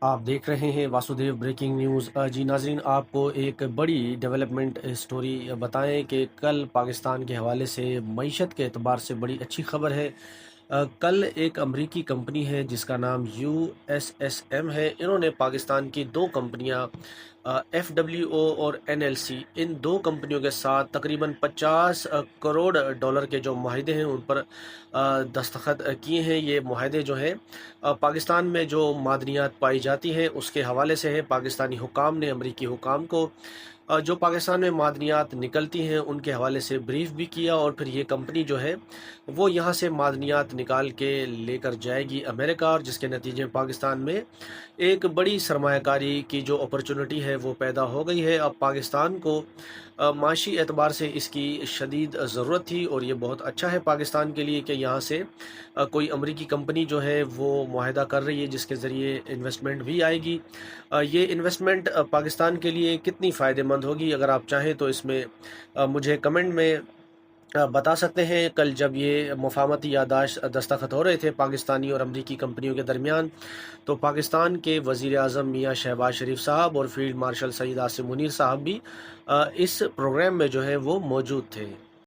आप देख रहे हैं वासुदेव ब्रेकिंग न्यूज़। जी नाज़रीन, आपको एक बड़ी डेवलपमेंट स्टोरी बताएं कि कल पाकिस्तान के हवाले से मईशत के एतबार से बड़ी अच्छी खबर है। कल एक अमरीकी कंपनी है जिसका नाम USSM है। इन्होंने पाकिस्तान की दो कंपनियां FWO और NLC, इन दो कंपनियों के साथ तकरीबन 50 करोड़ डॉलर के जो माहिदे हैं उन पर दस्तखत किए हैं। ये माहिदे जो हैं पाकिस्तान में जो मादनियात पाई जाती हैं उसके हवाले से है। पाकिस्तानी हुकाम ने अमरीकी हुकाम को जो पाकिस्तान में मादनियात निकलती हैं उनके हवाले से ब्रीफ भी किया, और फिर ये कंपनी जो है वो यहाँ से मादनियात निकाल के लेकर जाएगी अमेरिका, और जिसके नतीजे में पाकिस्तान में एक बड़ी सरमायाकारी की जो अपॉर्चुनिटी है वो पैदा हो गई है। अब पाकिस्तान को माशी एतबार से इसकी शदीद ज़रूरत थी, और ये बहुत अच्छा है पाकिस्तान के लिए कि यहाँ से कोई अमरीकी कंपनी जो है वो मुआहदा कर रही है जिसके ज़रिए इन्वेस्टमेंट भी आएगी। ये इन्वेस्टमेंट पाकिस्तान के लिए कितनी फ़ायदेमंद होगी, अगर आप चाहें तो इसमें मुझे कमेंट में बता सकते हैं। कल जब ये मुफाहमती याददाश्त दस्तखत हो रहे थे पाकिस्तानी और अमरीकी कंपनियों के दरमियान, तो पाकिस्तान के वज़ीर आज़म मियाँ शहबाज शरीफ साहब और फील्ड मार्शल सईद आसिम मुनीर साहब भी इस प्रोग्राम में जो है वो मौजूद थे।